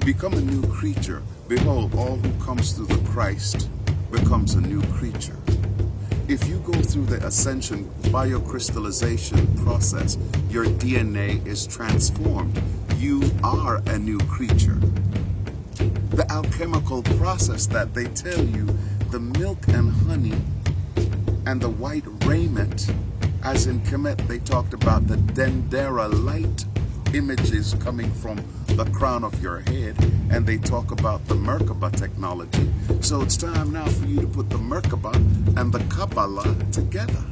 to become a new creature, behold, all who comes through the Christ becomes a new creature. If you go through the ascension biocrystallization process, your DNA is transformed. You are a new creature. The alchemical process that they tell you, the milk and honey and the white raiment, as in Kemet they talked about the Dendera light images coming from the crown of your head, and they talk about the Merkaba technology. So it's time now for you to put the Merkaba and the Kabbalah together,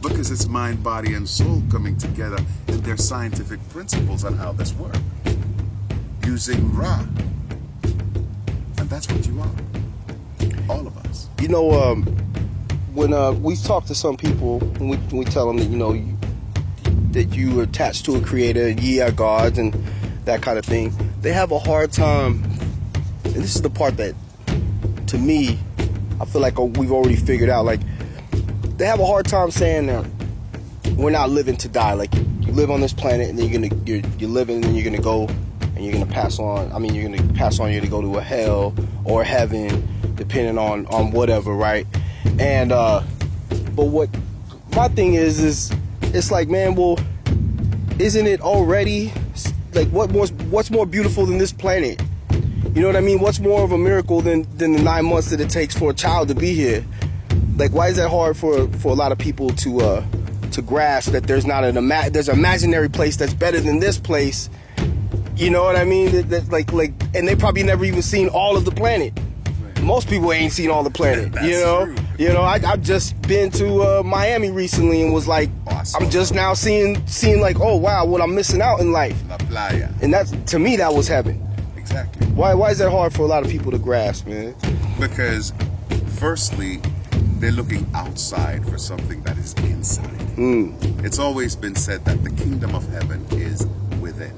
because it's mind, body, and soul coming together in their scientific principles on how this works, using Ra. And that's what you are, all of us. You know, when we talk to some people, when we tell them that, you know, that you are attached to a creator, ye are gods, and that kind of thing, they have a hard time, and this is the part that, to me, I feel like we've already figured out. Like, they have a hard time saying that we're not living to die. Like, you live on this planet, and then you're living, and then you're gonna go, and you're gonna pass on. I mean, you're gonna pass on. You're gonna go to a hell or heaven, depending on whatever, right? And but what my thing is it's like, man, well, isn't it already, like, what's more beautiful than this planet? You know what I mean? What's more of a miracle than the 9 months that it takes for a child to be here? Like, why is that hard for a lot of people to grasp, that there's not there's an imaginary place that's better than this place? You know what I mean? Like, and they probably never even seen all of the planet. Most people ain't seen all the planet. That's you know, true. You know, I've just been to Miami recently and was like, I'm just now seeing like, oh wow, what I'm missing out in life. La playa. And that's, to me, that was heaven. Exactly. Why is that hard for a lot of people to grasp, man? Because, firstly, they're looking outside for something that is inside. It's always been said that the kingdom of heaven is within.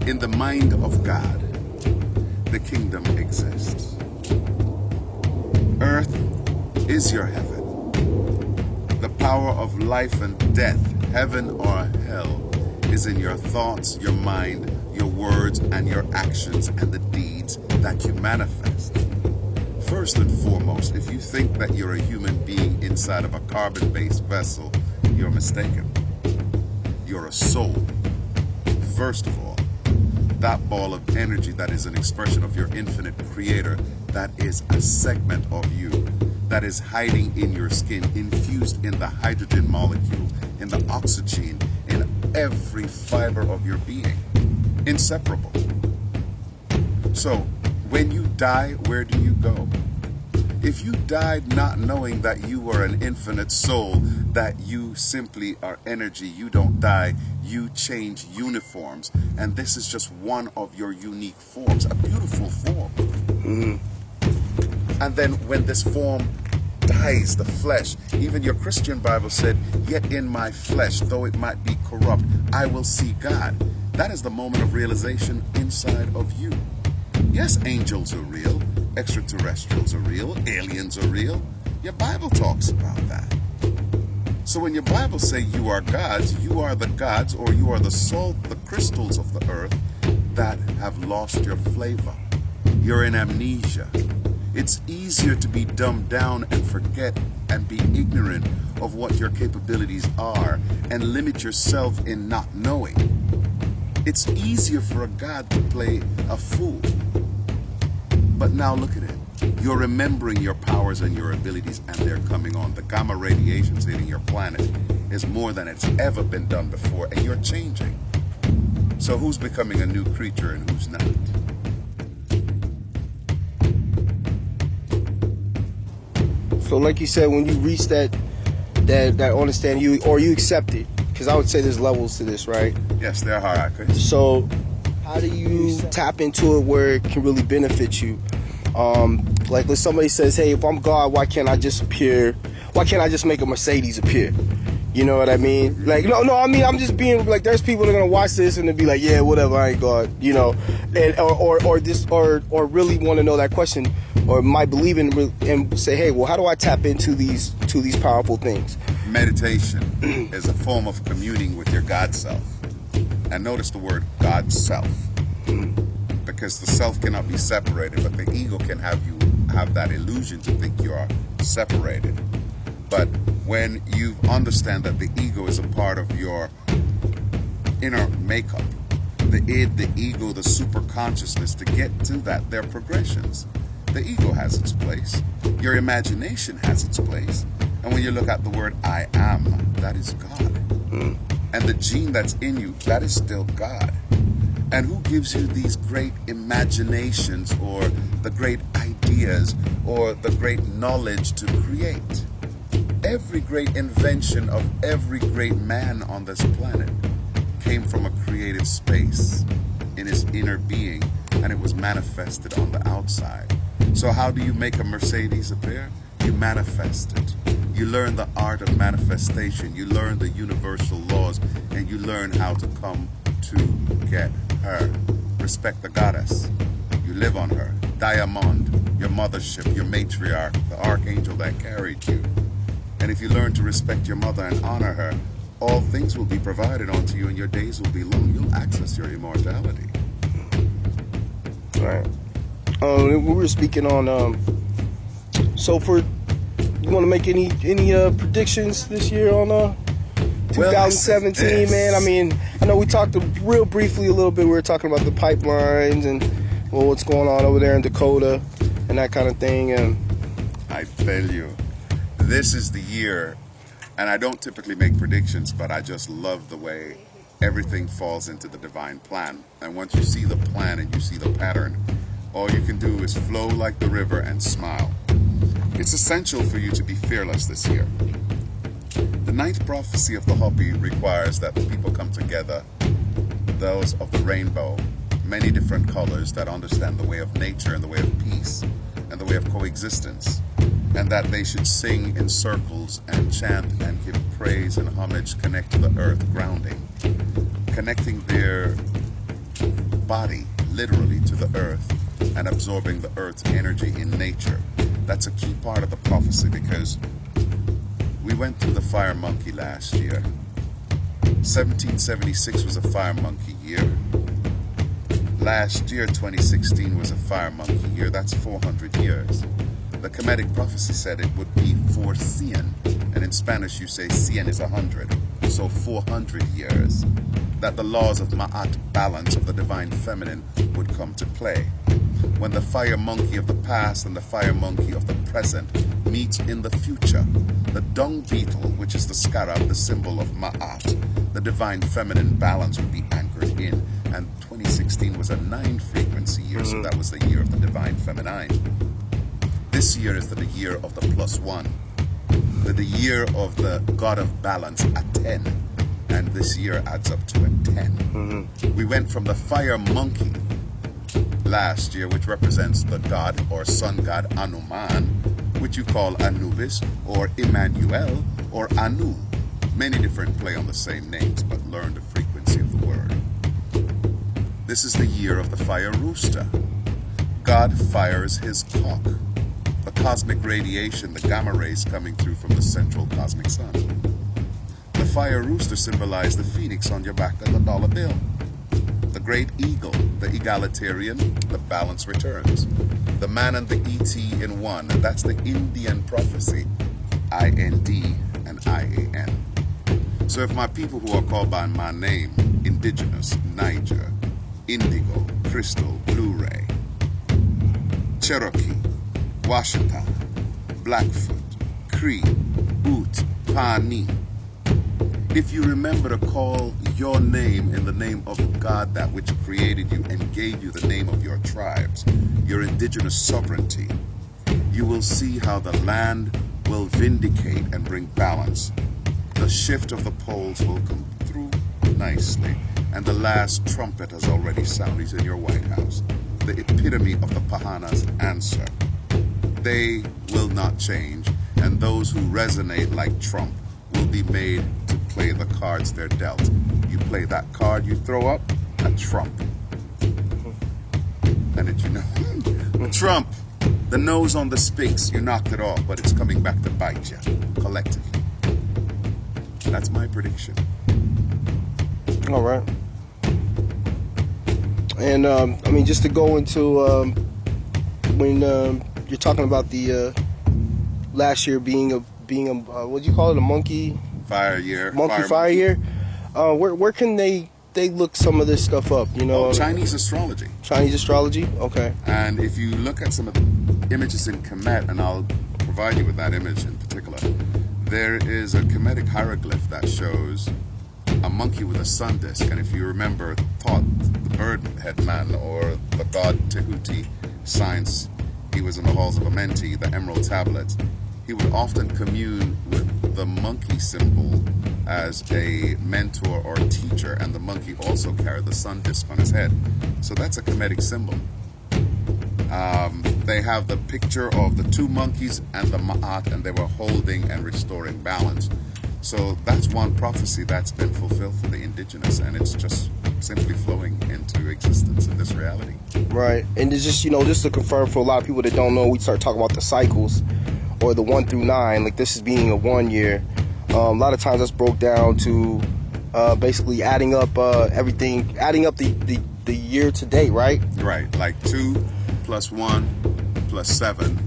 In the mind of God, the kingdom exists. Earth is your heaven. The power of life and death, heaven or hell, is in your thoughts, your mind, your words, and your actions, and the deeds that you manifest. First and foremost, if you think that you're a human being inside of a carbon-based vessel, you're mistaken. You're a soul. First of all, that ball of energy that is an expression of your infinite creator, that is a segment of you that is hiding in your skin, infused in the hydrogen molecule, in the oxygen, in every fiber of your being. Inseparable. So, when you die, where do you go? If you died not knowing that you were an infinite soul, that you simply are energy, you don't die, you change uniforms, and this is just one of your unique forms, a beautiful form. And then when this form dies, the flesh, even your Christian Bible said, yet in my flesh, though it might be corrupt, I will see God. That is the moment of realization inside of you. Yes, angels are real, extraterrestrials are real, aliens are real. Your Bible talks about that. So when your Bible say you are gods, you are the gods, or you are the salt, the crystals of the earth that have lost your flavor. You're in amnesia. It's easier to be dumbed down and forget and be ignorant of what your capabilities are and limit yourself in not knowing. It's easier for a God to play a fool. But now look at it. You're remembering your powers and your abilities, and they're coming on. The gamma radiations hitting your planet is more than it's ever been done before, and you're changing. So who's becoming a new creature and who's not? So like you said, when you reach that understanding, you accept it, because I would say there's levels to this, right? Yes, there are hierarchies. So how do you tap into it where it can really benefit you? Like when somebody says, hey, if I'm God, why can't I just appear? Why can't I just make a Mercedes appear? You know what I mean? Like, no, I mean, I'm just being like, there's people that are gonna watch this and they'll be like, yeah, whatever, I ain't God, you know, and or really want to know that question, or might believe in and say, hey, well, how do I tap into these powerful things? Meditation is a form of communing with your God self. And notice the word God self. Because the self cannot be separated, but the ego can have you have that illusion to think you are separated. But when you understand that the ego is a part of your inner makeup, the id, the ego, the super consciousness, to get to that, there are progressions. The ego has its place. Your imagination has its place. And when you look at the word I am, that is God. And the gene that's in you, that is still God. And who gives you these great imaginations or the great ideas or the great knowledge to create? Every great invention of every great man on this planet came from a creative space in his inner being, and it was manifested on the outside. So how do you make a Mercedes appear? You manifest it. You learn the art of manifestation. You learn the universal laws, and you learn how to come to get her. Respect the goddess. You live on her. Diamond, your mothership, your matriarch, the archangel that carried you. And if you learn to respect your mother and honor her, all things will be provided unto you and your days will be long. You'll access your immortality. All right. We were speaking on, so for, you want to make any predictions this year on 2017, man? I mean, I know we talked real briefly a little bit. We were talking about the pipelines and what's going on over there in Dakota and that kind of thing. And I tell you, this is the year, and I don't typically make predictions, but I just love the way everything falls into the divine plan. And once you see the plan and you see the pattern, all you can do is flow like the river and smile. It's essential for you to be fearless this year. The ninth prophecy of the Hopi requires that the people come together, those of the rainbow, many different colors that understand the way of nature and the way of peace and the way of coexistence, and that they should sing in circles and chant and give praise and homage, connect to the earth, grounding, connecting their body literally to the earth and absorbing the earth's energy in nature. That's a key part of the prophecy, because we went through the fire monkey last year. 1776 was a fire monkey year. Last year, 2016, was a fire monkey year. That's 400 years. The Kemetic prophecy said it would be for 100, and in Spanish you say 100 is 100. So 400 years that the laws of Ma'at, balance of the divine feminine, would come to play. When the fire monkey of the past and the fire monkey of the present meets in the future, the dung beetle, which is the scarab, the symbol of Ma'at, the divine feminine balance, would be anchored in. And 2016 was a 9 frequency year, so that was the year of the divine feminine. This year is the year of the +1, the year of the god of balance, a 10, and this year adds up to a 10. We went from the fire monkey last year, which represents the god or sun god Anuman, which you call Anubis or Emmanuel or Anu. Many different play on the same names, but learn the frequency of the word. This is the year of the fire rooster. God fires his cock. The cosmic radiation, the gamma rays coming through from the central cosmic sun. The fire rooster symbolized the phoenix on your back of the dollar bill. The great eagle, the egalitarian, the balance returns. The man and the ET in one, and that's the Indian prophecy, IND and IAN. So if my people who are called by my name, Indigenous, Niger, Indigo, Crystal, Blu-ray, Cherokee, Washita, Blackfoot, Cree, Ute, Pawnee. If you remember to call your name in the name of God, that which created you and gave you the name of your tribes, your indigenous sovereignty, you will see how the land will vindicate and bring balance. The shift of the poles will come through nicely, and the last trumpet has already sounded. He's in your White House. The epitome of the Pahana's answer. They will not change, and those who resonate like Trump will be made to play the cards they're dealt. You play that card, you throw up a Trump. And did you know? Trump, the nose on the Sphinx, you knocked it off, but it's coming back to bite you, collectively. That's my prediction. All right. And I mean, just to go into when you're talking about the last year being a what do you call it, a monkey fire year, fire year. Where can they look some of this stuff up? You know, Chinese astrology. Chinese astrology. Okay. And if you look at some of the images in Kemet, and I'll provide you with that image in particular, there is a Kemetic hieroglyph that shows a monkey with a sun disk. And if you remember Thoth, the bird head man, or the god Tehuti science, he was in the halls of Amenti, the emerald tablets. He would often commune with the monkey symbol as a mentor or teacher, and the monkey also carried the sun disk on his head. So that's a Kemetic symbol. They have the picture of the two monkeys and the Ma'at, and they were holding and restoring balance. So that's one prophecy that's been fulfilled for the indigenous, and it's just simply flowing into existence in this reality. Right. And it's just, just to confirm for a lot of people that don't know, we start talking about the cycles, or the 1 through 9, like this is being a 1 year. A lot of times that's broke down to basically adding up everything, adding up the year to date, right? Right, like 2 plus 1 plus 7,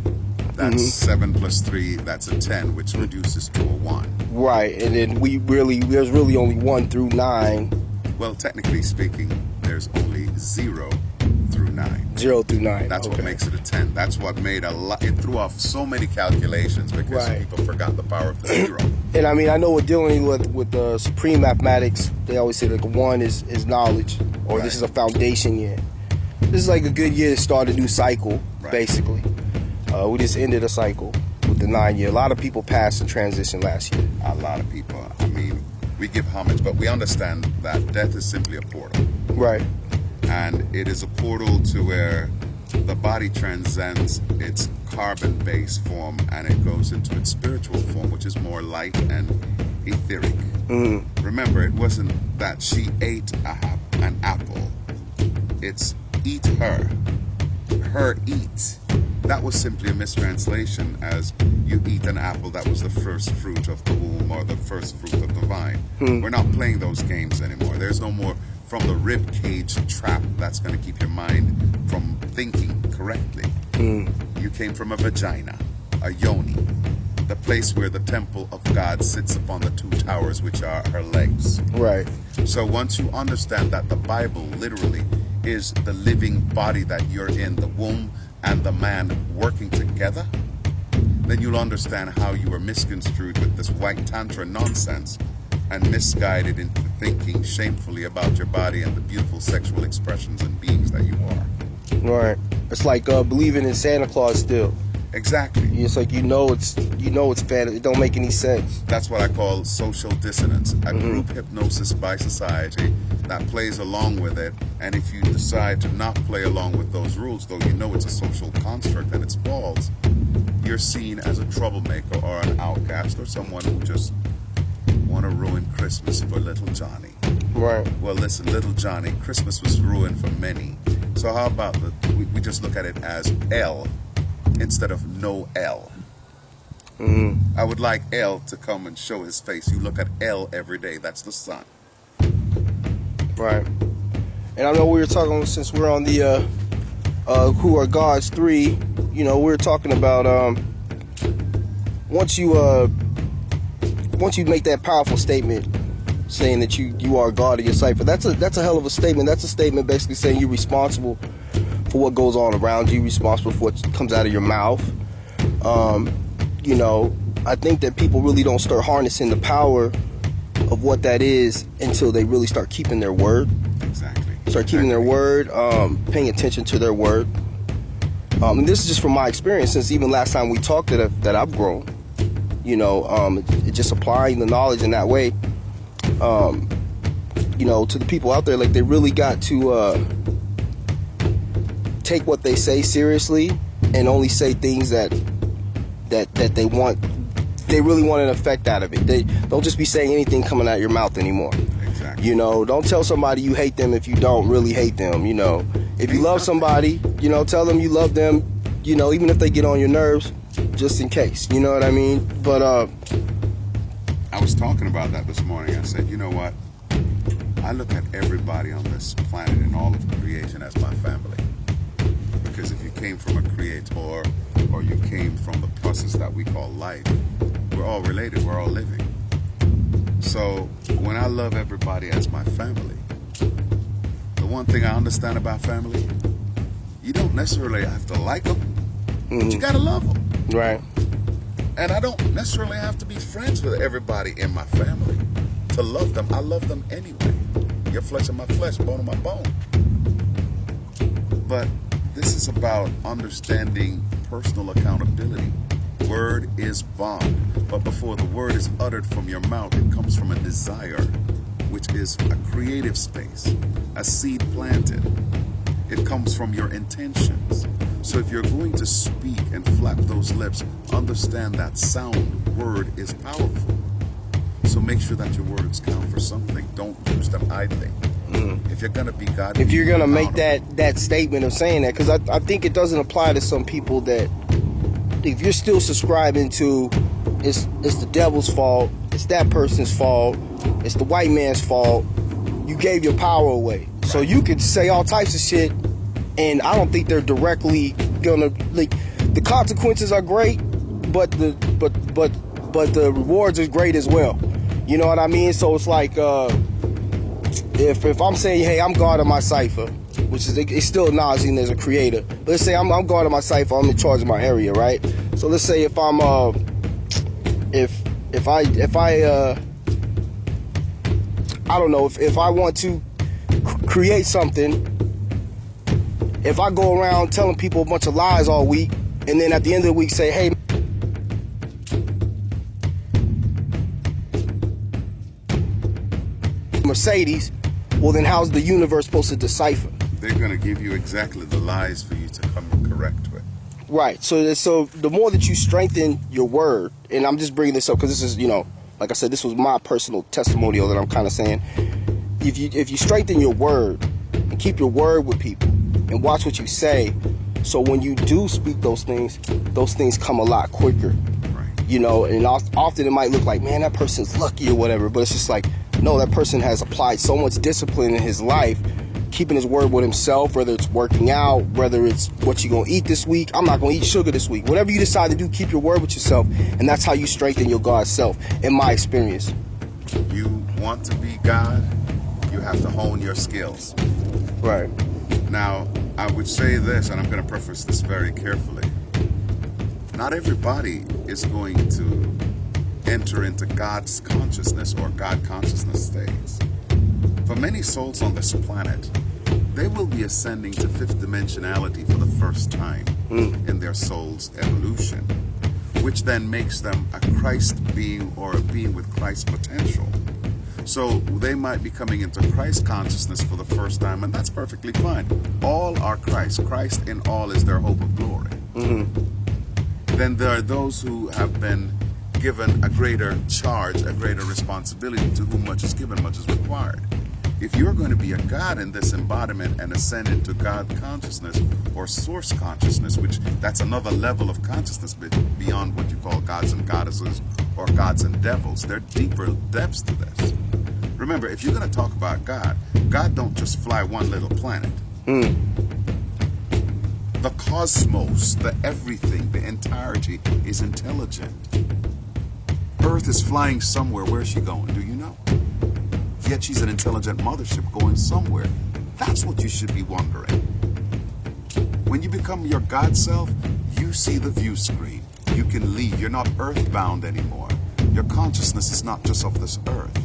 that's 7 plus 3, that's a 10, which reduces to a 1. Right, and then there's really only 1 through 9. Well, technically speaking, there's only 0 through 9. 0 through 9. That's okay. what makes it a 10. That's what made it threw off so many calculations because people forgot the power of the 0. And I mean, I know we're dealing with supreme mathematics. They always say like 1 is knowledge, or this is a foundation year. This is like a good year to start a new cycle, basically. We just ended a cycle with the 9 year. A lot of people passed and transitioned last year. A lot of people. I mean, we give homage, but we understand that death is simply a portal. Right. And it is a portal to where the body transcends its carbon-based form and it goes into its spiritual form, which is more light and etheric. Remember, it wasn't that she ate an apple. It's eat her. Her eat. That was simply a mistranslation, as you eat an apple that was the first fruit of the womb or the first fruit of the vine. We're not playing those games anymore. There's no more from the rib cage trap that's going to keep your mind from thinking correctly. You came from a vagina, a yoni, the place where the temple of God sits upon the 2 towers, which are her legs. Right. So once you understand that the Bible literally is the living body that you're in, the womb and the man working together, then you'll understand how you were misconstrued with this white tantra nonsense and misguided into thinking shamefully about your body and the beautiful sexual expressions and beings that you are. Right. It's like believing in Santa Claus still. Exactly. It's like it's fantasy. It don't make any sense. That's what I call social dissonance, a group hypnosis by society that plays along with it. And if you decide to not play along with those rules, though you know it's a social construct and it's false, you're seen as a troublemaker or an outcast or someone who just want to ruin Christmas for little Johnny. Right. Well, listen, little Johnny, Christmas was ruined for many. So how about we just look at it as L instead of no L. I would like L to come and show his face. You look at L every day. That's the sun. Right. And I know we were talking, since we're on the Who Are Gods 3, we were talking about once you make that powerful statement saying that you are God of your cipher, that's a hell of a statement. That's a statement basically saying you're responsible for what goes on around you, responsible for what comes out of your mouth. I think that people really don't start harnessing the power of what that is until they really start keeping their word. Exactly. Start keeping their word, paying attention to their word. And this is just from my experience, since even last time we talked that I've grown. Just applying the knowledge in that way. To the people out there, like, they really got to take what they say seriously and only say things that they want. They really want an effect out of it. They don't just be saying anything coming out your mouth anymore. Exactly. Don't tell somebody you hate them if you don't really hate them. If you love somebody, tell them you love them. Even if they get on your nerves, just in case. You know what I mean? But I was talking about that this morning. I said, you know what? I look at everybody on this planet and all of creation as my family. Because if you came from a creator or you came from the process that we call life, we're all related, we're all living. So when I love everybody as my family, the one thing I understand about family, you don't necessarily have to like them, but you gotta love them. Right. And I don't necessarily have to be friends with everybody in my family to love them. I love them anyway. Your flesh of my flesh, bone of my bone. But this is about understanding personal accountability. Word is bond, but before the word is uttered from your mouth, it comes from a desire, which is a creative space, a seed planted. It comes from your intentions. So if you're going to speak and flap those lips, understand that sound word is powerful. So make sure that your words count for something. Don't use them idly. If you're going to be God, if you're going to make that statement of saying that, because I think it doesn't apply to some people that if you're still subscribing to it's the devil's fault, it's that person's fault, it's the white man's fault, you gave your power away. Right. So you could say all types of shit, and I don't think they're directly gonna, like, the consequences are great, but the rewards is great as well. You know what I mean? So it's like if I'm saying, hey, I'm God of my cipher, which is, it's still acknowledging there's a creator. Let's say I'm God of my cipher, I'm in charge of my area, right? So let's say if I'm if I don't know, if I want to create something, if I go around telling people a bunch of lies all week, and then at the end of the week say, hey, Mercedes, well then how's the universe supposed to decipher? They're going to give you exactly the lies for you to come correct with. Right. So the more that you strengthen your word, and I'm just bringing this up because this is, you know, like I said, this was my personal testimonial that I'm kind of saying. If you strengthen your word and keep your word with people and watch what you say, so when you do speak those things come a lot quicker. Right. You know, and often it might look like, man, that person's lucky or whatever, but it's just like, no, that person has applied so much discipline in his life, keeping his word with himself, whether it's working out, whether it's what you're going to eat this week. I'm not going to eat sugar this week. Whatever you decide to do, keep your word with yourself, and that's how you strengthen your God self, in my experience. You want to be God, you have to hone your skills. Right. Now, I would say this, and I'm going to preface this very carefully. Not everybody is going to enter into God's consciousness or God consciousness states. For many souls on this planet, they will be ascending to fifth dimensionality for the first time in their soul's evolution, which then makes them a Christ being or a being with Christ potential. So they might be coming into Christ consciousness for the first time, and that's perfectly fine. All are Christ. Christ in all is their hope of glory. Then there are those who have been given a greater charge, a greater responsibility, to whom much is given, much is required. If you're going to be a God in this embodiment and ascend into God consciousness or source consciousness, which that's another level of consciousness beyond what you call gods and goddesses or gods and devils. There are deeper depths to this. Remember, if you're going to talk about God, God don't just fly one little planet. The cosmos, the everything, the entirety is intelligent. Earth is flying somewhere. Where's she going? Do you know? Yet she's an intelligent mothership going somewhere. That's what you should be wondering. When you become your God self, you see the view screen. You can leave. You're not earthbound anymore. Your consciousness is not just of this earth.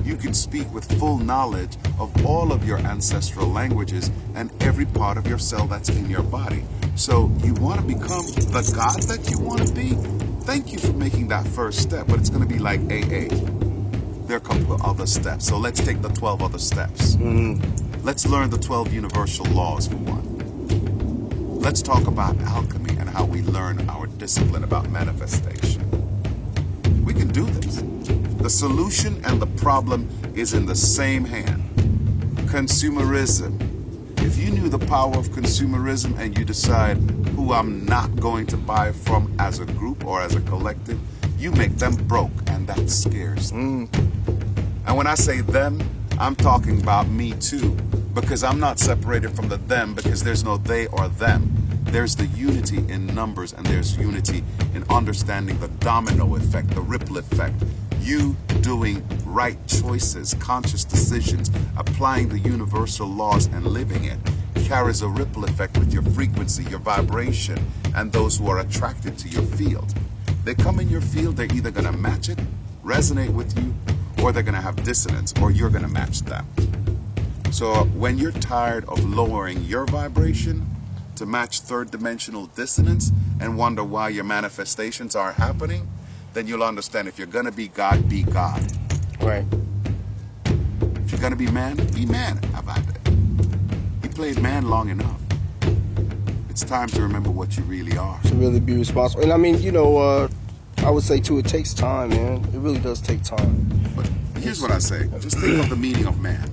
You can speak with full knowledge of all of your ancestral languages and every part of your cell that's in your body. So you want to become the God that you want to be? Thank you for making that first step, but it's going to be like AA. There are a couple of other steps. So let's take the 12 other steps. Let's learn the 12 universal laws for one. Let's talk about alchemy and how we learn our discipline about manifestation. We can do this. The solution and the problem is in the same hand. Consumerism. If you knew the power of consumerism and you decide who I'm not going to buy from as a group or as a collective, you make them broke, and that scares me. And when I say them, I'm talking about me too, because I'm not separated from the them, because there's no they or them. There's the unity in numbers, and there's unity in understanding the domino effect, the ripple effect. You doing right choices, conscious decisions, applying the universal laws and living it carries a ripple effect with your frequency, your vibration, and those who are attracted to your field. They come in your field, they're either going to match it, resonate with you, or they're going to have dissonance, or you're going to match them. So when you're tired of lowering your vibration to match third dimensional dissonance and wonder why your manifestations are happening, then you'll understand if you're going to be God, be God. Right. If you're going to be man, how about that? You played man long enough. It's time to remember what you really are. To really be responsible. And I mean, you know, I would say too, it takes time, man. It really does take time. But here's what I say. Just think of the meaning of man.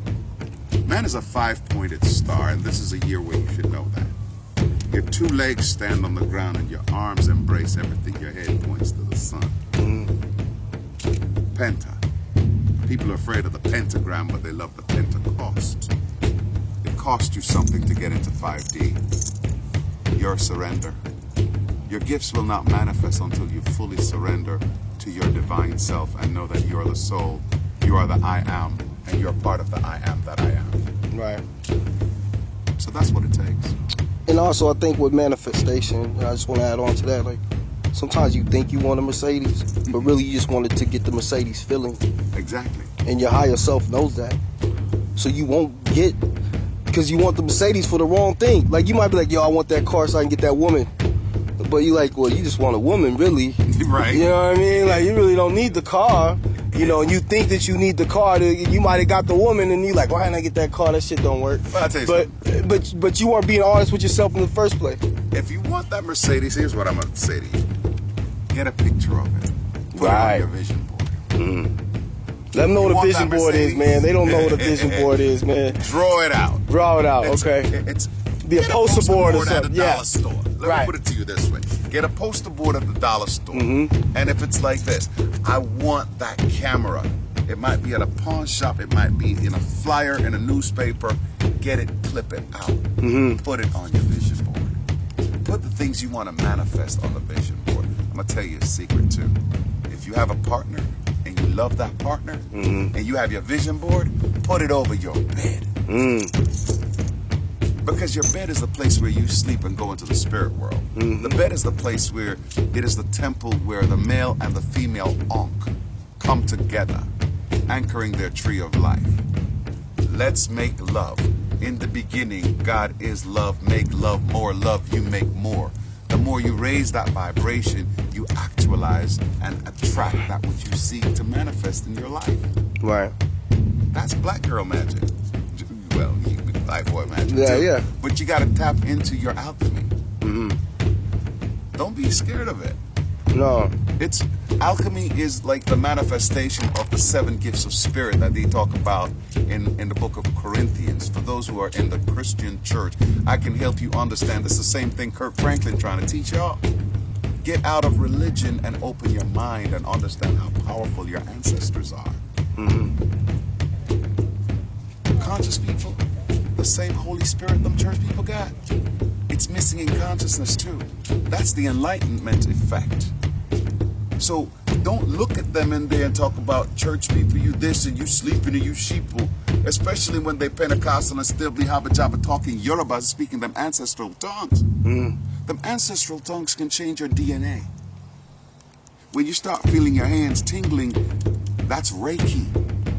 Man is a 5-pointed star, and this is a year where you should know that. Your 2 legs stand on the ground and your arms embrace everything. Your head points to the sun. Penta. People are afraid of the pentagram, but they love the Pentecost. It cost you something to get into 5D. Your surrender. Your gifts will not manifest until you fully surrender to your divine self and know that you're the soul, you are the I am, and you're part of the I am that I am. Right. So that's what it takes. And also, I think with manifestation, and I just want to add on to that, like, sometimes you think you want a Mercedes, but really you just wanted to get the Mercedes feeling. Exactly. And your higher self knows that. So you won't get, because you want the Mercedes for the wrong thing. Like, you might be like, yo, I want that car so I can get that woman. But you like, well, you just want a woman, really. Right. You know what I mean? Like, you really don't need the car. You know, and you think that you need the car. You might have got the woman, and you like, why didn't I get that car? That shit don't work. Well, I'll tell you something. But you weren't being honest with yourself in the first place. If you want that Mercedes, here's what I'm going to say to you. Get a picture of it. Put it on your vision board. Let them know what a vision board is, man. They don't know what a vision board is, man. Draw it out. Draw it out, okay. It's the poster board or something. At a dollar store. Let me put it to you this way. Get a poster board at the dollar store. And if it's like this, I want that camera. It might be at a pawn shop. It might be in a flyer, in a newspaper. Get it, clip it out. Put it on your vision board. Put the things you want to manifest on the vision board. I'm going to tell you a secret too. If you have a partner and you love that partner and you have your vision board, put it over your bed. Because your bed is the place where you sleep and go into the spirit world. The bed is the place where it is the temple where the male and the female Ankh come together, anchoring their tree of life. Let's make love. In the beginning, God is love. Make love more. Love, you make more. The more you raise that vibration, you actualize and attract that which you seek to manifest in your life. Right. That's black girl magic. Well, you can be black boy magic too. Yeah. But you got to tap into your alchemy. Don't be scared of it. No. Alchemy is like the manifestation of the 7 gifts of spirit that they talk about in the book of Corinthians. For those who are in the Christian church, I can help you understand. It's the same thing Kirk Franklin trying to teach y'all. Get out of religion and open your mind and understand how powerful your ancestors are. Conscious people, the same Holy Spirit them church people got. It's missing in consciousness too. That's the enlightenment effect. So don't look at them in there and talk about church people, you this and you sleeping and you sheeple, especially when they Pentecostal and still be Habba Jabba talking Yoruba, speaking them ancestral tongues. Them ancestral tongues can change your DNA. When you start feeling your hands tingling, that's Reiki.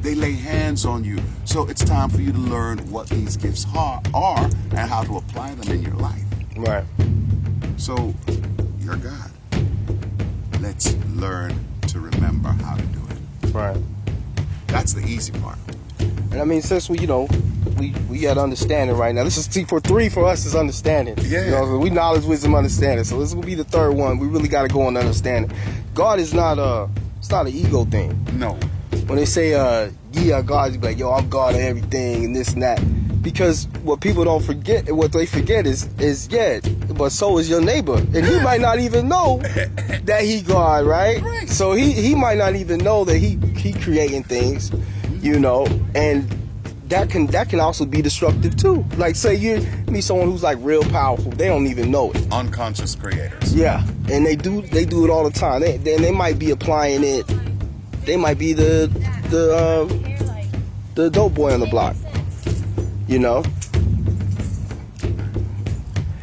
They lay hands on you. So it's time for you to learn what these gifts are and how to apply them in your life. Right. So you're God. Let's learn to remember how to do it. Right. That's the easy part. And I mean, since we got understanding right now. This is T43 for us is understanding. Yeah. You know, we knowledge, wisdom, understanding. So this will be the third one. We really got to go on understanding. God is not it's not an ego thing. No. When they say, yeah, God, you be like, yo, I'm God of everything and this and that. Because what people don't forget, what they forget is yeah, but so is your neighbor. And he might not even know that he God, right? Right. So he might not even know that he creating things, you know. And that can also be destructive too. Like, say you meet someone who's like real powerful, they don't even know it. Unconscious creators. Yeah, and they do it all the time. They might be applying it. They might be the dope boy on the block. You know.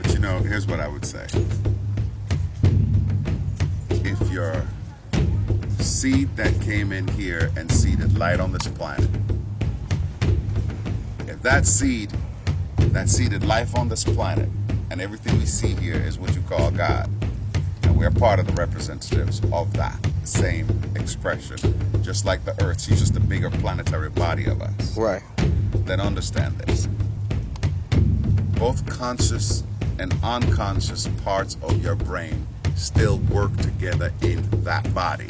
But you know, here's what I would say. If your seed that came in here and seeded light on this planet, if that seeded life on this planet, and everything we see here is what you call God, and we're part of the representatives of that same expression, just like the Earth, she's just a bigger planetary body of us. Right. Then understand this. Both conscious and unconscious parts of your brain still work together in that body,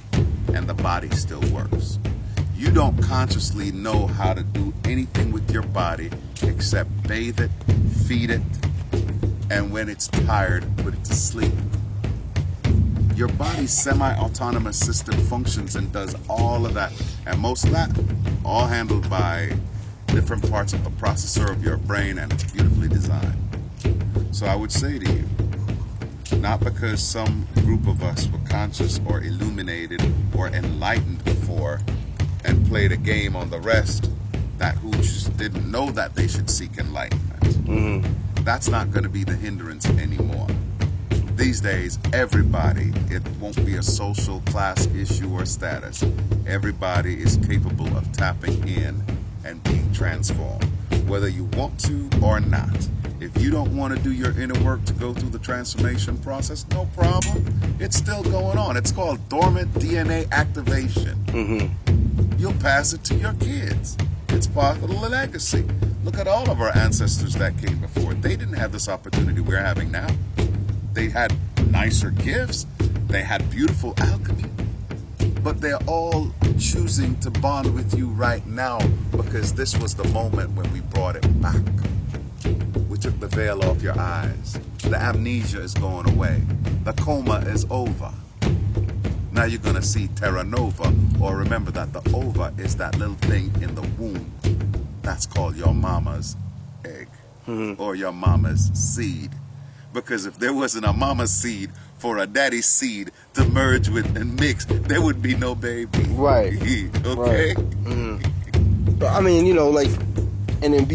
and the body still works. You don't consciously know how to do anything with your body except bathe it, feed it, and when it's tired, put it to sleep. Your body's semi-autonomous system functions and does all of that, and most of that all handled by different parts of the processor of your brain, and it's beautifully designed. So I would say to you, not because some group of us were conscious or illuminated or enlightened before and played a game on the rest, that who just didn't know that they should seek enlightenment. Mm-hmm. That's not going to be the hindrance anymore. These days, everybody, it won't be a social class issue or status. Everybody is capable of tapping in and being transformed, whether you want to or not. If you don't want to do your inner work to go through the transformation process, no problem. It's still going on. It's called dormant DNA activation. Mm-hmm. You'll pass it to your kids. It's part of the legacy. Look at all of our ancestors that came before. They didn't have this opportunity we're having now. They had nicer gifts. They had beautiful alchemy. But they're all choosing to bond with you right now because this was the moment when we brought it back. We took the veil off your eyes. The amnesia is going away. The coma is over. Now you're going to see Terra Nova, or remember that the ova is that little thing in the womb. That's called your mama's egg, or your mama's seed. Because if there wasn't a mama's seed for a daddy's seed to merge with and mix, there would be no baby. Right. Okay? Right. Mm-hmm. But I mean, you know, like, and then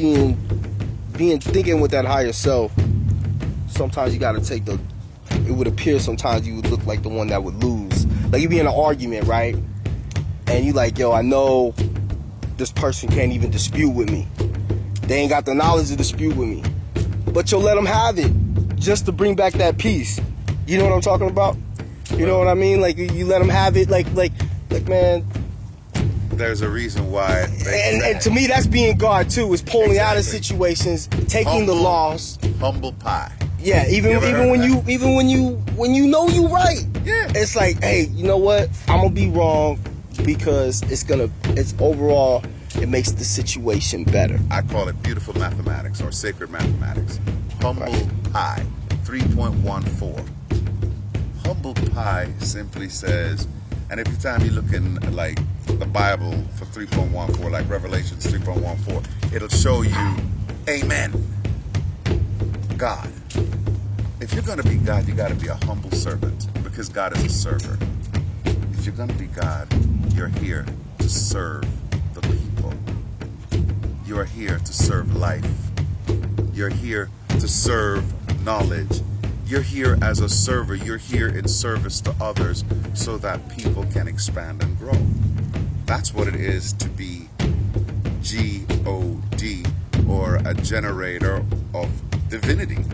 thinking with that higher self, sometimes you got to take it would appear sometimes you would look like the one that would lose. Like, you be in an argument, right? And you like, yo, I know this person can't even dispute with me. They ain't got the knowledge to dispute with me. But you'll let them have it just to bring back that peace. You know what I'm talking about? You know what I mean? Like, you let them have it, like, man. There's a reason why. And to me, that's being God too. Is pulling out of situations, taking the loss. Humble pie. Yeah, even when you know you right. Yeah. It's like, hey, you know what? I'm gonna be wrong because it's overall, it makes the situation better. I call it beautiful mathematics or sacred mathematics. Humble pi, 3.14. Humble pi simply says, and every time you look in like the Bible for 3.14, like Revelations 3.14, it'll show you, amen, God. If you're going to be God, you got to be a humble servant, because God is a server. If you're going to be God, you're here to serve the people. You are here to serve life. You're here to serve knowledge. You're here as a server. You're here in service to others so that people can expand and grow. That's what it is to be G-O-D, or a generator of divinity.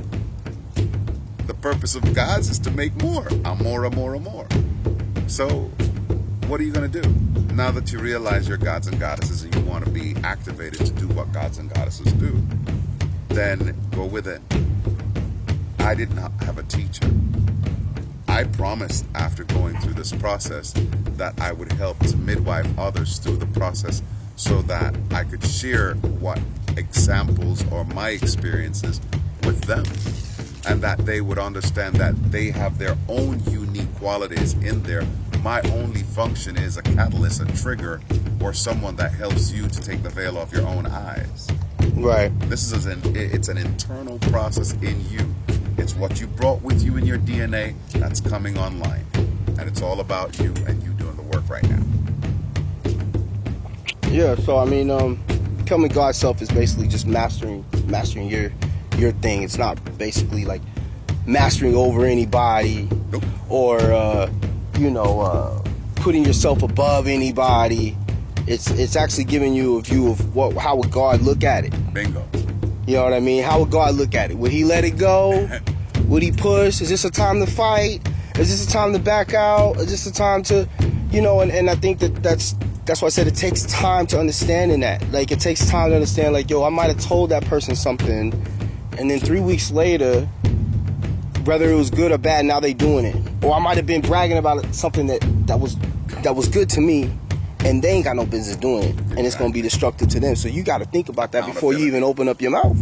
The purpose of gods is to make more. More. So, what are you going to do? Now that you realize you're gods and goddesses and you want to be activated to do what gods and goddesses do, then go with it. I did not have a teacher. I promised after going through this process that I would help to midwife others through the process so that I could share what examples or my experiences with them, and that they would understand that they have their own unique qualities in there My only function is a catalyst, a trigger, or someone that helps you to take the veil off your own eyes. Right. It's an internal process in you. It's what you brought with you in your DNA that's coming online. And it's all about you and you doing the work right now. Yeah, so I mean, becoming God's self is basically just mastering your thing. It's not basically like mastering over anybody. Nope. Or putting yourself above anybody. It's actually giving you a view of how would God look at it. Bingo. You know what I mean? How would God look at it? Would he let it go? Would he push? Is this a time to fight? Is this a time to back out? Is this a time to, and I think that's why I said it takes time to understanding that. Like, it takes time to understand, like, yo, I might have told that person something, and then 3 weeks later, whether it was good or bad, now they doing it. Or I might have been bragging about something that was good to me, and they ain't got no business doing it, and it's going to be destructive to them. So you got to think about that before you even open up your mouth.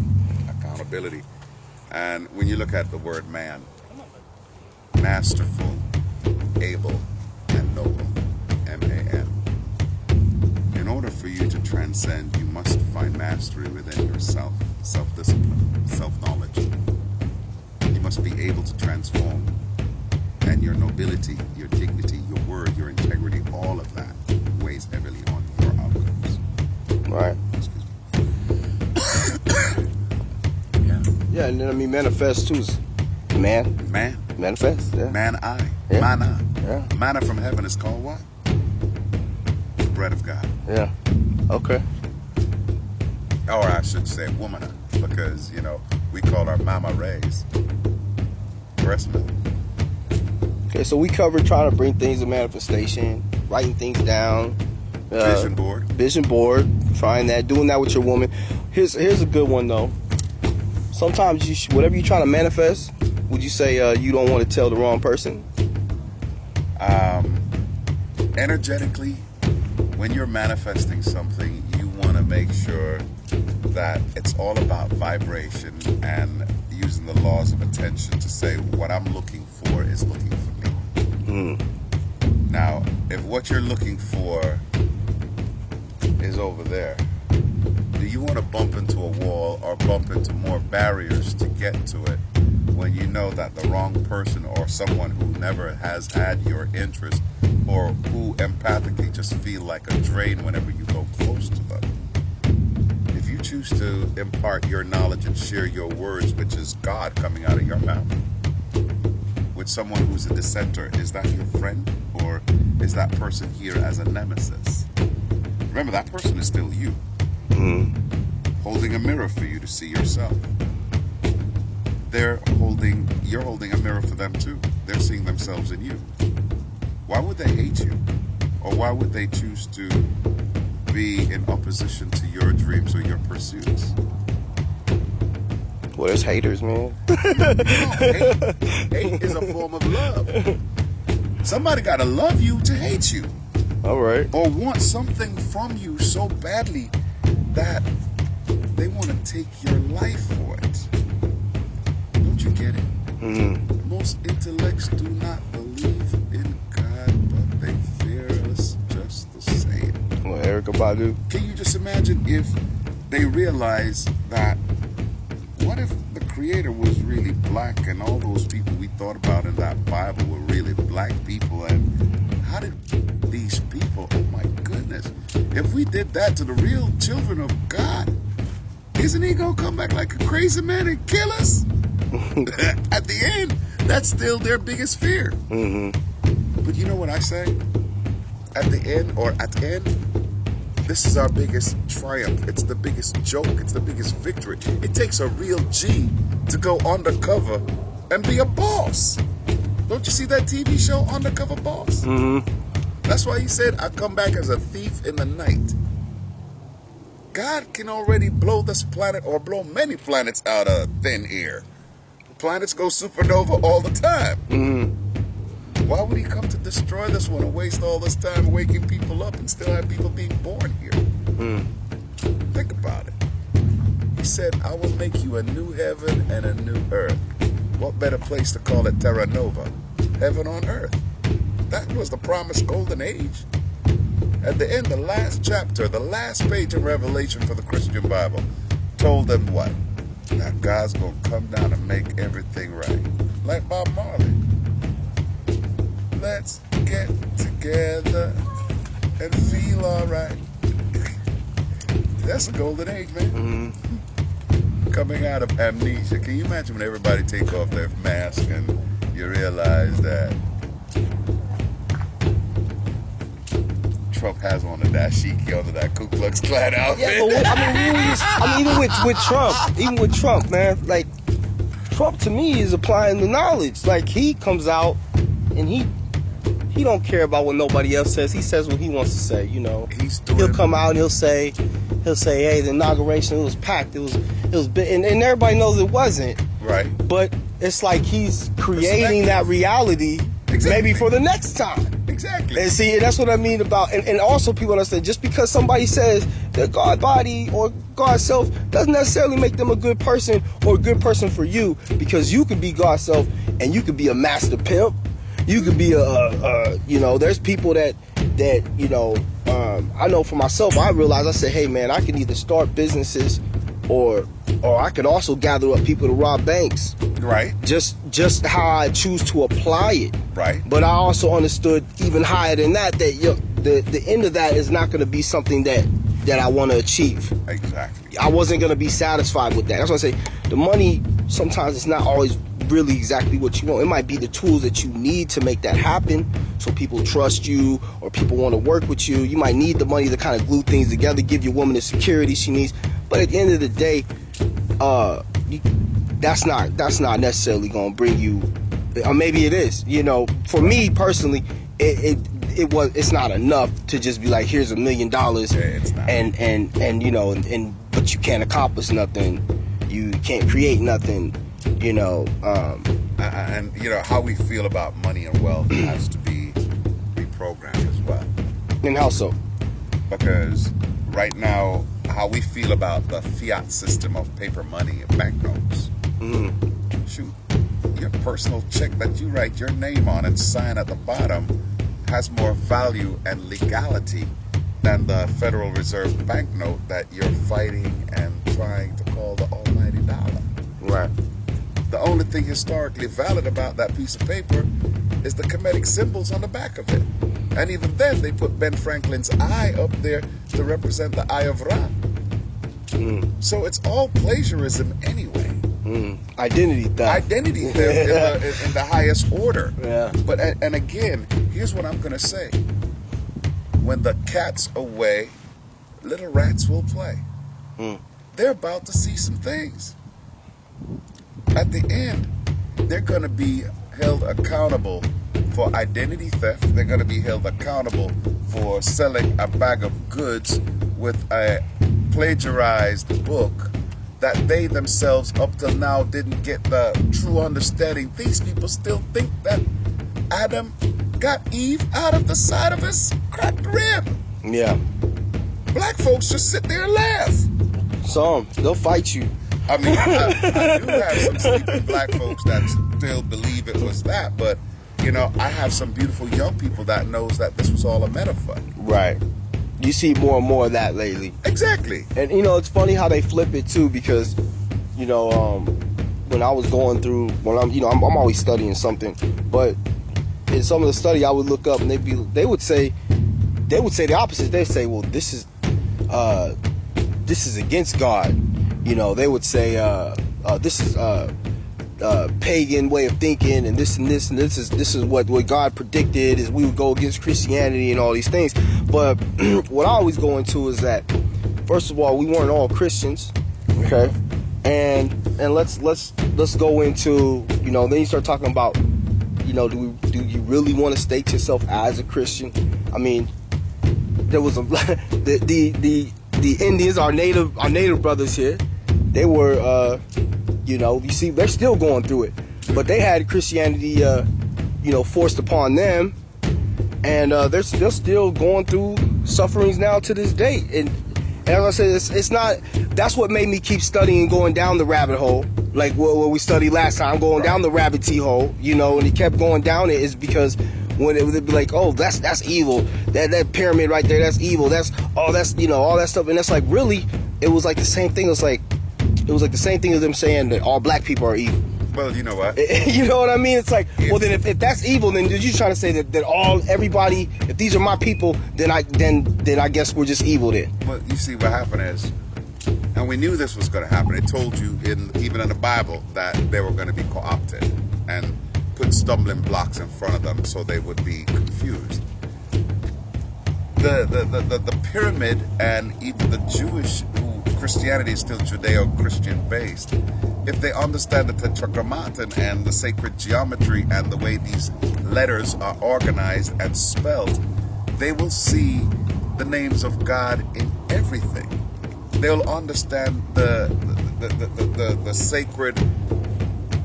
Accountability. And when you look at the word man, masterful, able, and noble, M-A-N. In order for you to transcend, you must find mastery within yourself, self-discipline, self-knowledge. You must be able to transform, and your nobility, your dignity, your word, your integrity, all of that weighs heavily on your outcomes. Right. Yeah, and then manifest too is man. Manifest, yeah. Man-I. Yeah. Manna. Yeah. Manna from heaven is called what? The bread of God. Yeah. Okay. Or I should say womana, because, we call our mama rays breast milk. Okay, so we covered trying to bring things to manifestation, writing things down. Vision board. Trying that, doing that with your woman. Here's a good one, though. Sometimes whatever you're trying to manifest, would you say you don't want to tell the wrong person? Energetically, when you're manifesting something, you want to make sure that it's all about vibration and using the laws of attention to say what I'm looking for is looking for me. Now, if what you're looking for is over there, do you want to bump into a wall or bump into more barriers to get to it when you know that the wrong person or someone who never has had your interest or who empathically just feel like a drain whenever you go close to them? If you choose to impart your knowledge and share your words, which is God coming out of your mouth, with someone who's a dissenter, is that your friend or is that person here as a nemesis? Remember, that person is still you. Holding a mirror for you to see yourself. You're holding a mirror for them too. They're seeing themselves in you. Why would they hate you? Or why would they choose to be in opposition to your dreams or your pursuits? Well, there's haters, man. Hate is a form of love. Somebody gotta love you to hate you. All right. Or want something from you so badly that they want to take your life for it. Don't you get it? Most intellects do not believe in God, but they fear us just the same. Well, Erykah Badu. Can you just imagine if they realize that, what if the Creator was really black and all those people we thought about in that Bible were really black people? And how did these people, oh my goodness, if we did that to the real children of God, isn't he going to come back like a crazy man and kill us? At the end, that's still their biggest fear. But you know what I say? At the end, this is our biggest triumph. It's the biggest joke. It's the biggest victory. It takes a real G to go undercover and be a boss. Don't you see that TV show, Undercover Boss? That's why he said, I come back as a thief in the night. God can already blow this planet or blow many planets out of thin air. Planets go supernova all the time. Why would he come to destroy this one and waste all this time waking people up and still have people being born here? Think about it. He said, I will make you a new heaven and a new earth. What better place to call it Terra Nova? Heaven on earth. That was the promised golden age. At the end, the last chapter, the last page of Revelation for the Christian Bible told them what? That God's going to come down and make everything right. Like Bob Marley. Let's get together and feel all right. That's a golden age, man. Coming out of amnesia. Can you imagine when everybody take off their mask and you realize that Trump has on a dashiki under that Ku Klux Klan outfit? Yeah, but even with Trump, man, like, Trump to me is applying the knowledge. Like, he comes out and he don't care about what nobody else says. He says what he wants to say, you know. He'll come out and he'll say, hey, the inauguration, it was packed, it was big, and everybody knows it wasn't. Right. But it's like he's creating that reality, maybe for the next time. Exactly. And see, that's what I mean about, and also people understand, just because somebody says that God body or God's self doesn't necessarily make them a good person or a good person for you, because you could be God's self and you could be a master pimp. You could be there's people that I know for myself, I realized, I said, hey man, I can either start businesses or I could also gather up people to rob banks. Right. Just how I choose to apply it. Right. But I also understood even higher than that the end of that is not going to be something that I want to achieve. Exactly. I wasn't going to be satisfied with that. That's why I say the money sometimes it's not always really exactly what you want. It might be the tools that you need to make that happen, so people trust you or people want to work with you. You might need the money to kind of glue things together, give your woman the security she needs. But at the end of the day, that's not necessarily going to bring you, or maybe it is. You know, for me personally, it's not enough to just be like, here's $1 million, and but you can't accomplish nothing, you can't create nothing. And how we feel about money and wealth has to be reprogrammed as well. And how so? Because right now, how we feel about the fiat system of paper money and banknotes. Shoot, your personal check that you write your name on and sign at the bottom has more value and legality than the Federal Reserve banknote that you're fighting and trying to call the almighty dollar. Right. The only thing historically valid about that piece of paper is the Kemetic symbols on the back of it. And even then, they put Ben Franklin's eye up there to represent the Eye of Ra. So it's all plagiarism anyway. Identity theft. Identity theft in the highest order. Yeah. But and again, here's what I'm going to say. When the cat's away, little rats will play. They're about to see some things. At the end, they're going to be held accountable for identity theft. They're going to be held accountable for selling a bag of goods with a plagiarized book that they themselves up till now didn't get the true understanding. These people still think that Adam got Eve out of the side of his cracked rib. Yeah. Black folks just sit there and laugh. They'll fight you. I mean, I do have some sleeping black folks that still believe it was that, but, I have some beautiful young people that knows that this was all a metaphor. Right. You see more and more of that lately. Exactly. And, it's funny how they flip it, too, because, when I was going through, I'm always studying something, but in some of the study I would look up and they would say the opposite. They'd say, well, this is against God. They would say, this is pagan way of thinking, and this is what God predicted, is we would go against Christianity and all these things. But what I always go into is that, first of all, we weren't all Christians, okay? And let's go into, then you start talking about, do you really want to state yourself as a Christian? I mean, there was the Indians, our native brothers here, they were, you see, they're still going through it, but they had Christianity, forced upon them, and they're still going through sufferings now to this day. And as I said, it's not. That's what made me keep studying, going down the rabbit hole, like what we studied last time, going down the rabbit hole, and it kept going down it, is because when it would be like, oh, that's evil. That pyramid right there, that's evil. That's all that stuff. And that's like, really, it was like the same thing. It was like the same thing as them saying that all black people are evil. Well, you know what? You know what I mean? It's like, well, then if that's evil, then you're trying to say that everybody, if these are my people, then I guess we're just evil then. Well, you see, what happened is, and we knew this was going to happen. It told you even in the Bible that they were going to be co-opted and put stumbling blocks in front of them so they would be confused. The pyramid, and even the Jewish, Christianity is still Judeo-Christian based. If they understand the Tetragrammaton and the sacred geometry and the way these letters are organized and spelled, they will see the names of God in everything. They'll understand the sacred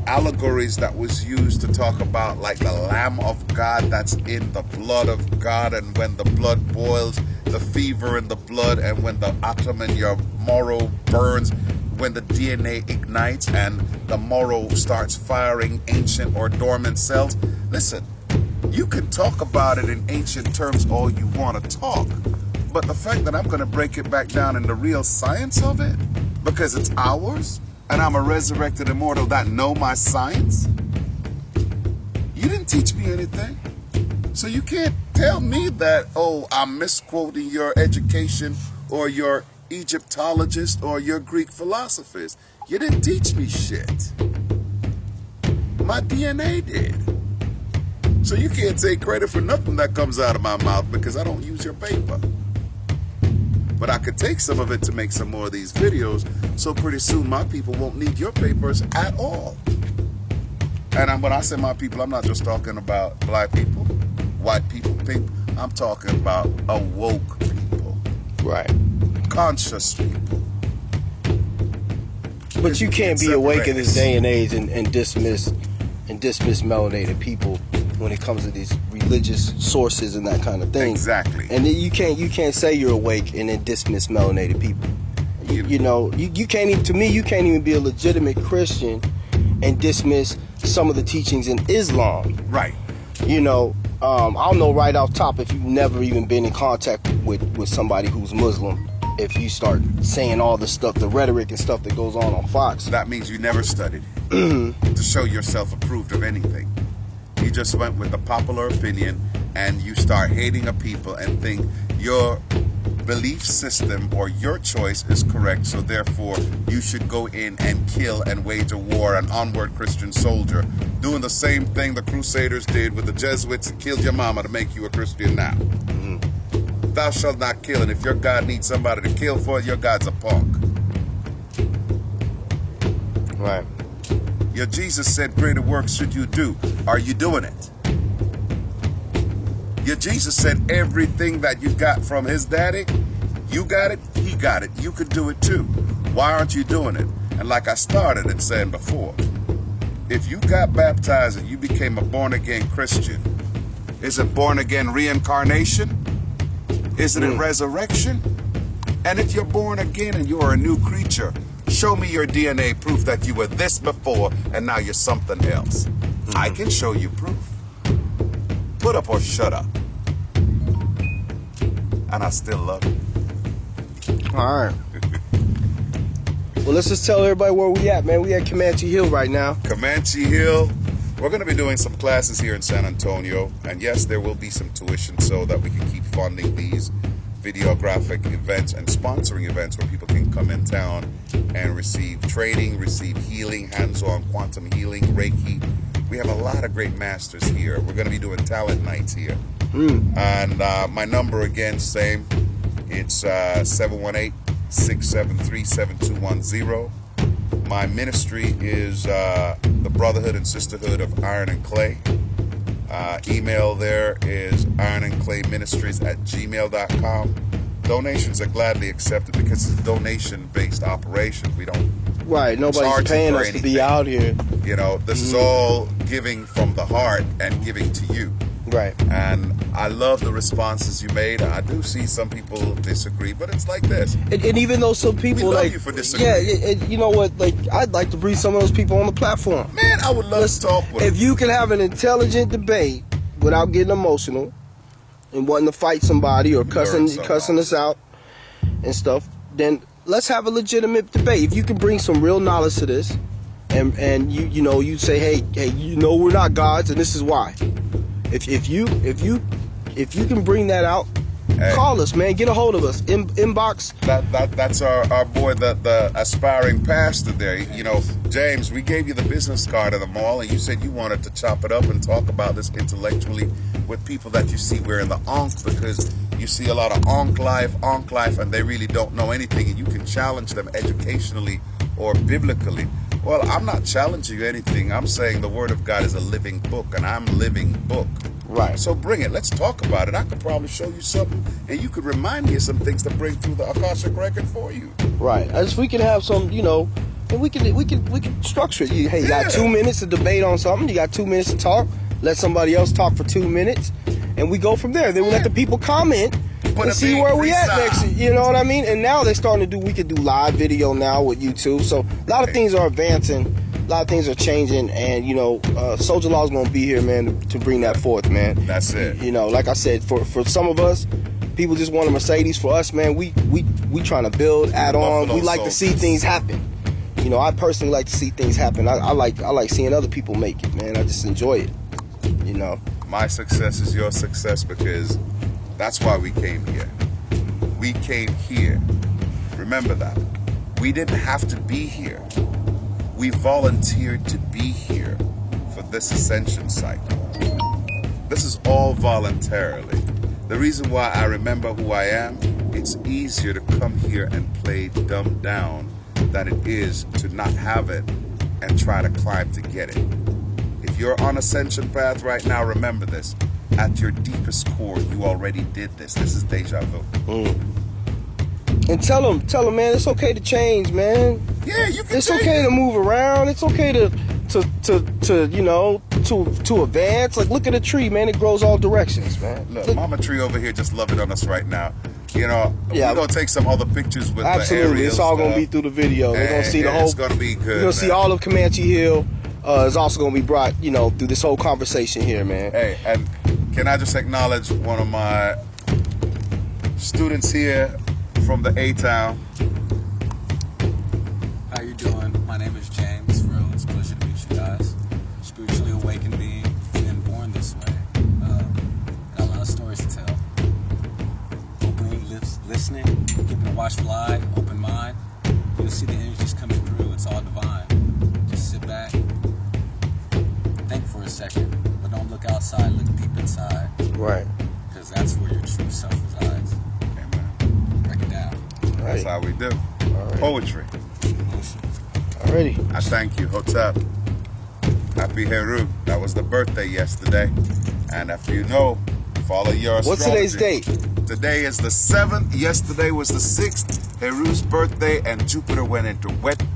allegories that was used to talk about, like the Lamb of God that's in the blood of God, and when the blood boils, the fever in the blood, and when the atom in your marrow burns, when the DNA ignites and the marrow starts firing ancient or dormant cells. Listen, you can talk about it in ancient terms all you want to talk, but the fact that I'm going to break it back down in the real science of it, because it's ours, and I'm a resurrected immortal that know my science, you didn't teach me anything. So you can't tell me that, oh, I'm misquoting your education or your Egyptologist or your Greek philosophers. You didn't teach me shit. My DNA did. So you can't take credit for nothing that comes out of my mouth because I don't use your paper. But I could take some of it to make some more of these videos, so pretty soon my people won't need your papers at all. And when I say my people, I'm not just talking about black people, white people, pink. I'm talking about awoke people. Right. Conscious people. But you can't be awake in this day and age and dismiss melanated people when it comes to these religious sources and that kind of thing. Exactly. And then you can't say you're awake and then dismiss melanated people. You know, you can't even, to me, you can't even be a legitimate Christian and dismiss some of the teachings in Islam. Right. You know, I'll know right off top, if you've never even been in contact with somebody who's Muslim, if you start saying all the stuff, the rhetoric and stuff that goes on Fox. That means you never studied to show yourself approved of anything. You just went with the popular opinion and you start hating a people and think your belief system or your choice is correct, so therefore you should go in and kill and wage a war, an onward Christian soldier, doing the same thing the Crusaders did with the Jesuits and killed your mama to make you a Christian now. Thou shalt not kill, and if your God needs somebody to kill for it, your God's a punk. Right. Your Jesus said, greater works should you do. Are you doing it? Your Jesus said everything that you got from his daddy, you got it, he got it. You could do it too. Why aren't you doing it? And like I started and saying before, if you got baptized and you became a born-again Christian, is it born-again reincarnation? Isn't it resurrection? And if you're born again and you're a new creature, show me your DNA proof that you were this before and now you're something else. I can show you proof. Put up or shut up. And I still love you. All right. Well, let's just tell everybody where we at, man. We at Comanche Hill right now. Comanche Hill. We're going to be doing some classes here in San Antonio. And yes, there will be some tuition so that we can keep funding these videographic events and sponsoring events where people can come in town and receive training, receive healing, hands-on quantum healing, Reiki. We have a lot of great masters here. We're going to be doing talent nights here. And my number again, same. It's 718-673-7210. My ministry is the Brotherhood and Sisterhood of Iron and Clay. Email there is ironandclayministries@gmail.com. Donations are gladly accepted because it's a donation-based operation. We don't nobody's paying us to be out here. You know, this is all giving from the heart and giving to you. Right. And I love the responses you made. I do see some people disagree, but it's like this. And even though some people we love you for disagreeing. Yeah, you know what? Like, I'd like to bring some of those people on the platform. Man, I would love to talk with them. If you can have an intelligent debate without getting emotional and wanting to fight somebody or cussing us out and stuff, then let's have a legitimate debate. If you can bring some real knowledge to this, and you say, hey, we're not gods, and this is why. If you can bring that out, call us, man. Get a hold of us. Inbox. That's our boy, the aspiring pastor there. You know, James, we gave you the business card of the mall, and you said you wanted to chop it up and talk about this intellectually with people that you see wearing the onk, because you see a lot of onk life, and they really don't know anything, and you can challenge them educationally or biblically. Well, I'm not challenging you anything. I'm saying the Word of God is a living book, and I'm living book. Right. So bring it. Let's talk about it. I could probably show you something, and you could remind me of some things to bring through the Akashic record for you. Right. As we can have some, and we can structure it. Hey, you got 2 minutes to debate on something. You got 2 minutes to talk. Let somebody else talk for 2 minutes, and we go from there. Then we let the people comment and see where we at next. You know what I mean? And now they're starting to do. We can do live video now with YouTube. So a lot of things are advancing. A lot of things are changing, and Soldier Law is going to be here, man, to bring that forth, man. That's it. Like I said, for some of us, people just want a Mercedes. For us, man, we trying to build, add on. We like to see things happen. I personally like to see things happen. I like seeing other people make it, man. I just enjoy it. My success is your success, because that's why we came here. We came here. Remember that. We didn't have to be here. We volunteered to be here for this ascension cycle. This is all voluntarily. The reason why I remember who I am, it's easier to come here and play dumb down than it is to not have it and try to climb to get it. If you're on ascension path right now, remember this. At your deepest core, you already did this. This is deja vu. And tell them, man, it's okay to change, man. Yeah, you can. It's okay to move around. It's okay to advance. Like, look at a tree, man. It grows all directions, man. Look, Mama Tree over here just loving on us right now. We're gonna take some other pictures with absolutely. The aerial it's all stuff. Gonna be through the video. They're gonna see the whole. It's gonna be good. You're gonna see all of Comanche Hill. Is also gonna be brought, through this whole conversation here, man. Hey, and can I just acknowledge one of my students here from the A-Town. How you doing? My name is James Rose. It's a pleasure to meet you guys. Spiritually awakened being, being born this way. Got a lot of stories to tell. Open lips, listening, keeping a watchful eye, open mind. You'll see the energies coming through. It's all divine. Just sit back, think for a second, but don't look outside. Look deep inside. Right. Because that's where your true self resides. Break it down. That's how we do. Right. Poetry. Alrighty. I thank you. Hotep. Happy Heru. That was the birthday yesterday. And if you know, follow your astrology. What's today's date? Today is the 7th. Yesterday was the 6th. Heru's birthday, and Jupiter went into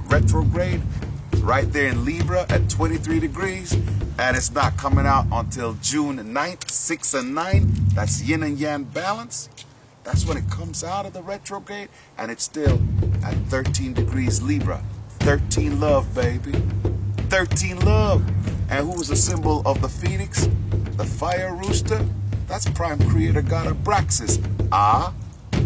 retrograde right there in Libra at 23 degrees. And it's not coming out until June 9th, 6 and 9. That's yin and yang balance. That's when it comes out of the retrograde, and it's still at 13 degrees Libra. 13 love, baby. 13 love. And who is the symbol of the phoenix? The fire rooster? That's prime creator god Abraxas. A,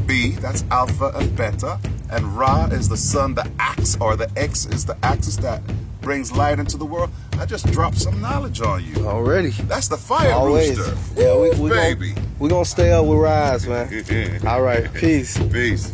B, that's alpha and beta. And Ra is the sun, the axe, or the X is the axis that brings light into the world. I just dropped some knowledge on you. Already. That's the fire Always. rooster. Yeah, baby. we're gonna stay up with Rise, man. All right. Peace. Peace.